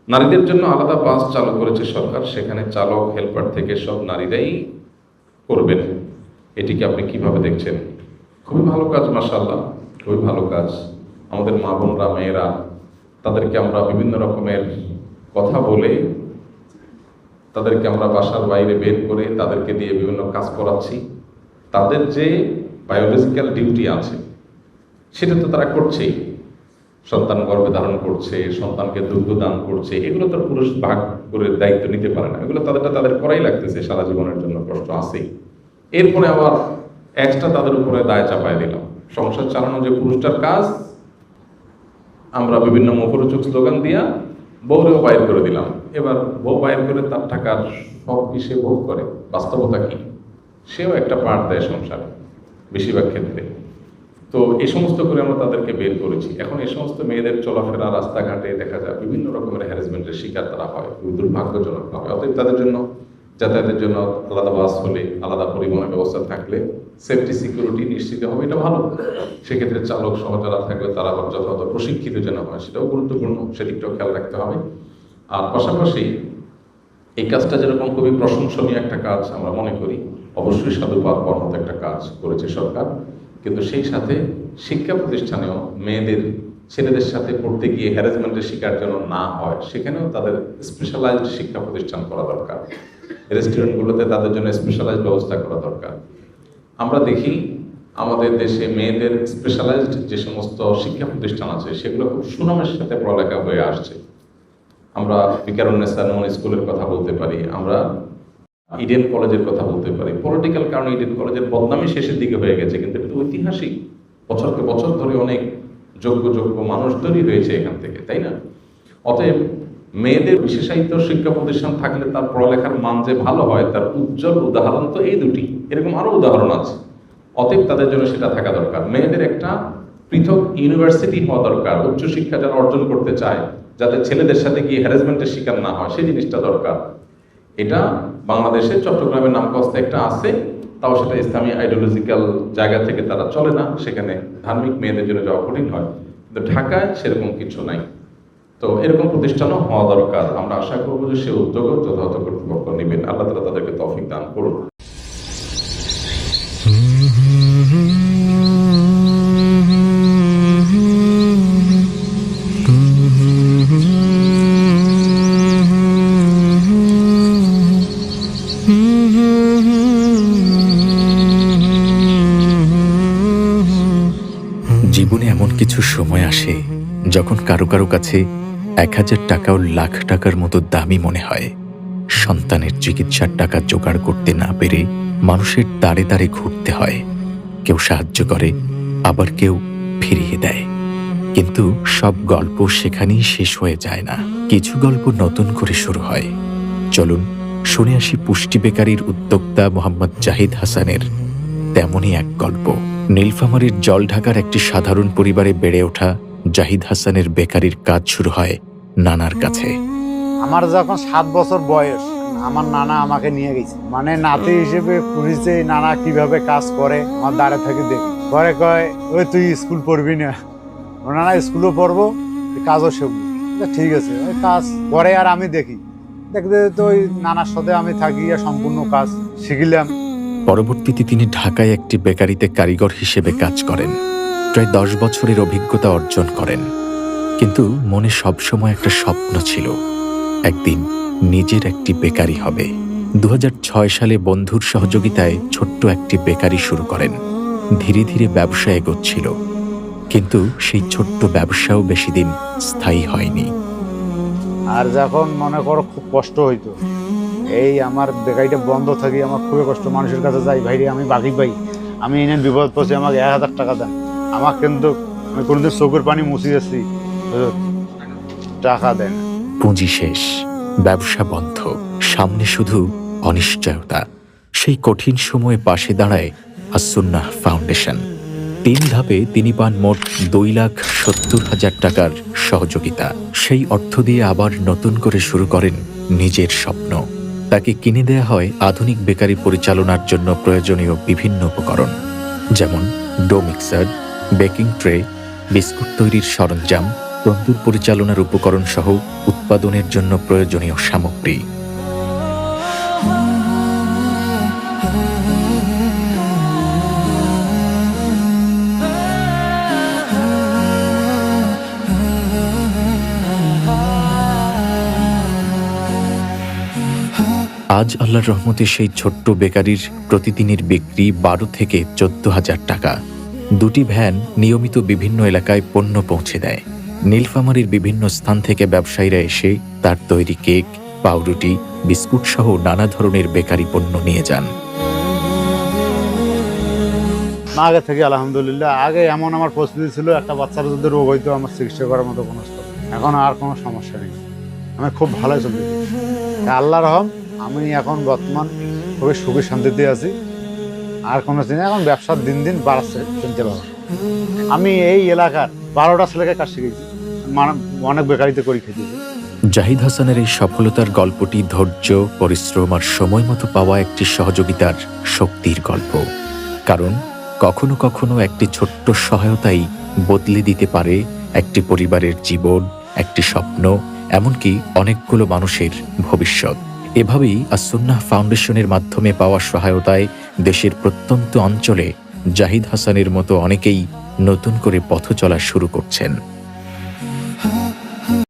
নারীদের জন্য আলাদা বাস চালু করেছে সরকার, সেখানে চালক হেল্পার থেকে সব নারীরাই করবেন। এটিকে আপনি কিভাবে দেখছেন? খুবই ভালো কাজ, মাশাআল্লাহ, খুবই ভালো কাজ। আমাদের মা বোনরা, মেয়েরা, তাদেরকে আমরা বিভিন্ন রকমের কথা বলে, তাদেরকে আমরা বাসার বাইরে বের করে তাদেরকে দিয়ে বিভিন্ন কাজ করাচ্ছি। তাদের যে বায়োলজিক্যাল ডিউটি আছে সেটা তো তারা করছেই। সন্তান গর্ভে ধারণ করছে, সন্তানকে দুগ্ধ দান করছে, এগুলো তো পুরুষ ভাগ করে দায়িত্ব নিতে পারে না। এগুলো তাদের করাই লাগতেছে, সারা জীবনের জন্য কষ্ট আছেই। এরপরে আবার এক্সট্রা তাদের উপরে দায় চাপায় দিলাম। সংসার চালানো যে পুরুষটার কাজ, আমরা বিভিন্ন মুখরোচক স্লোগান দিয়া বউরেও বাইর করে দিলাম। এবার বউ বাইর করে তার টাকার সব কি সে ভোগ করে? বাস্তবতা কি? সেও একটা পার্ট দেয় সংসারে বেশিরভাগ ক্ষেত্রে। তো এই সমস্ত করে আমরা তাদেরকে বের করেছি। এখন এই সমস্ত মেয়েদের চলাফেরা, রাস্তাঘাটে দেখা যায় বিভিন্ন রকমের হ্যারাসমেন্টের শিকার তারা হয়, খুবই দুর্ভাগ্যজনক হয়। অতএব তাদের জন্য যাতায়াতের জন্য আলাদা বাস হলে, আলাদা পরিবহনের ব্যবস্থা থাকলে সেফটি সিকিউরিটি নিশ্চিত হবে, এটা ভালো। সেক্ষেত্রে চালক সহ যারা থাকবে তারা আবার যথাযথ প্রশিক্ষিত যেন হয়, সেটাও গুরুত্বপূর্ণ, সেদিকটাও খেয়াল রাখতে হবে। আর পাশাপাশি এই কাজটা যেরকম খুবই প্রশংসনীয় একটা কাজ আমরা মনে করি, অবশ্যই সাধুবাদ পাওয়ার মতো একটা কাজ করেছে সরকার। কিন্তু সেই সাথে শিক্ষা প্রতিষ্ঠানেও মেয়েদের ছেলেদের সাথে পড়তে গিয়ে হ্যারাসমেন্টের শিকার যেন না হয়, সেখানেও তাদের স্পেশালাইজড শিক্ষা প্রতিষ্ঠান করা দরকার। রেস্টুরেন্টগুলোতে তাদের জন্য স্পেশালাইজড ব্যবস্থা করা দরকার। আমরা দেখি আমাদের দেশে মেয়েদের স্পেশালাইজড যে সমস্ত শিক্ষা প্রতিষ্ঠান আছে সেগুলো খুব সুনামের সাথে পড়ালেখা হয়ে আসছে। আমরা বিকারুন্নেসা নন স্কুলের কথা বলতে পারি, আমরা ইডেন কলেজের কথা বলতে পারি। পলিটিক্যাল কারণে ইডেন কলেজের বদনামই শেষের দিকে হয়ে গেছে, কিন্তু এটা ঐতিহাসিক, বছরকে বছর ধরে অনেক যোগ্য মানুষ তৈরি হয়েছে এখান থেকে, তাই না? অতএব মেয়েদের বিশেষায়িত শিক্ষা প্রতিষ্ঠান থাকলে তার পড়ালেখার মান যে ভালো হয়, তার উজ্জ্বল উদাহরণ তো এই দুটি, এরকম আরো উদাহরণ আছে। অতএব তাদের জন্য সেটা থাকা দরকার। মেয়েদের একটা পৃথক ইউনিভার্সিটি হওয়া দরকার, উচ্চশিক্ষা যারা অর্জন করতে চায়, যাতে ছেলেদের সাথে গিয়ে হ্যারাসমেন্টের শিকার না হয়, সেই জিনিসটা দরকার। এটা বাংলাদেশের চট্টগ্রামের নামকাস্তে একটা আছে, তাও সেটা ইসলামী আইডিওলজিক্যাল জায়গা থেকে তারা চলে না, সেখানে ধার্মিক মেয়েদের জন্য যাওয়া কঠিন হয়। কিন্তু ঢাকায় সেরকম কিছু নাই। তো এরকম প্রতিষ্ঠানও হওয়া দরকার। আমরা আশা করবো যে সে উদ্যোগও যথাযথ কর্তৃপক্ষ নেবেন। আল্লাহ তাআলা তাদেরকে তৌফিক দান করুন। জীবনে এমন কিছু সময় আসে যখন কারো কারো কাছে 1000 টাকাও লাখ টাকার মতো দামি মনে হয়। সন্তানের চিকিৎসার টাকা জোগাড় করতে না পেরে মানুষের দাঁড়ে দাঁড়ে ঘুরতে হয়। কেউ সাহায্য করে, আবার কেউ ফিরিয়ে দেয়। কিন্তু সব গল্প সেখানেই শেষ হয়ে যায় না, কিছু গল্প নতুন করে শুরু হয়। চলুন শুনে আসি পুষ্টি বেকারির উদ্যোক্তা মোহাম্মদ জাহিদ হাসানের তেমনই এক গল্প। নীলফামারীর জলঢাকার একটি সাধারণ পরিবারে বেড়ে ওঠা জাহিদ হাসানের বেকারির কাজ শুরু হয় নানার কাছে। আমার যখন 7 বছর বয়স, আমার নানা আমাকে নিয়ে গেছে, মানে নাতি হিসেবে পুলিশে নানা কিভাবে কাজ করে আমার দাঁড়ে থেকে দেখি। ঘরে কয়, ওই তুই স্কুল পড়বি না? নানা স্কুলও পড়বো, কাজও শিখবো। ঠিক আছে, ওই কাজ করে আর আমি দেখি। দেখতে তো ওই নানার সাথে আমি থাকি, সম্পূর্ণ কাজ শিখিলাম। পরবর্তীতে তিনি ঢাকায় একটি বেকারিতে কারিগর হিসেবে কাজ করেন। প্রায় 10 বছরের অভিজ্ঞতা অর্জন করেন। কিন্তু মনে সবসময় একটা স্বপ্ন ছিল, একদিন নিজের একটি বেকারি হবে। 2006 সালে বন্ধুর সহযোগিতায় ছোট্ট একটি বেকারি শুরু করেন। ধীরে ধীরে ব্যবসা এগোচ্ছিল, কিন্তু সেই ছোট্ট ব্যবসাও বেশি দিন স্থায়ী হয়নি। আর যখন মনে করো খুব কষ্ট হইতো, এই আমার বেকারিটা বন্ধ থাকি, আমার খুবই কষ্ট। মানুষের কাছে যাই, ভাইরে আমি বাকি পাই, আমি এনে বিপদ পড়ছি, আমাকে 1000 টাকা দেন। আমার কিন্তু আমি কোনোদিন চোখের পানি মুছিয়েছি, টাকা দেন। পুঁজি শেষ, ব্যবসা বন্ধ, সামনে শুধু অনিশ্চয়তা। সেই কঠিন সময়ে পাশে দাঁড়ায় আস-সুন্নাহ ফাউন্ডেশন। 3 ধাপে তিনি পান মোট 2,70,000 টাকার সহযোগিতা। সেই অর্থ দিয়ে আবার নতুন করে শুরু করেন নিজের স্বপ্ন। তাকে কিনে দেয়া হয় আধুনিক বেকারি পরিচালনার জন্য প্রয়োজনীয় বিভিন্ন উপকরণ, যেমন do mixer, baking tray, biscuit তৈরির সরঞ্জাম, তন্দুর পরিচালনার উপকরণ সহ উৎপাদনের জন্য প্রয়োজনীয় সামগ্রী। আজ আল্লাহর রহমতে সেই ছোট্ট বেকারির প্রতিদিনের বিক্রি 12 থেকে 14,000 টাকা। দুটি ভ্যান নিয়মিত বিভিন্ন এলাকায় পণ্য পৌঁছে দেয়। নীলফামারীর বিভিন্ন স্থান থেকে ব্যবসায়ীরা এসে তার তৈরি কেক, পাউরুটি, বিস্কুট সহ নানা ধরনের বেকারি পণ্য নিয়ে যান। আগে থেকে আলহামদুলিল্লাহ, আগে এমন আমার পরিস্থিতি ছিল, একটা বাচ্চার যদি রোগ হইতো আমার চিকিৎসা করার মতো কোনো স্তর। এখন আর কোনো সমস্যা নেই, আমি খুব ভালোই চলতেছি। আল্লাহ রহম, আমি এখন বর্তমান খুবই সুখী শান্তিতে আছি। আর কোনো চিন্তা, এখন ব্যবসার দিন দিন বাড়াচ্ছে চিনতে পারবো। আমি এই এলাকার 12টা ছেলেকে কাজ শিখেছি, অনেক বেকারিতে করি খেতেছি। জাহিদ হাসানের এই সফলতার গল্পটি ধৈর্য, পরিশ্রম আর সময় মতো পাওয়া একটি সহযোগিতার শক্তির গল্প। কারণ কখনো কখনো একটি ছোট্ট সহায়তাই বদলে দিতে পারে একটি পরিবারের জীবন, একটি স্বপ্ন, এমনকি অনেকগুলো মানুষের ভবিষ্যৎ। এভাবেই আস-সুন্নাহ ফাউন্ডেশনের মাধ্যমে পাওয়া সহায়তায় দেশের প্রত্যন্ত অঞ্চলে জাহিদ হাসানের মতো অনেকেই নতুন করে পথ চলা শুরু করছেন।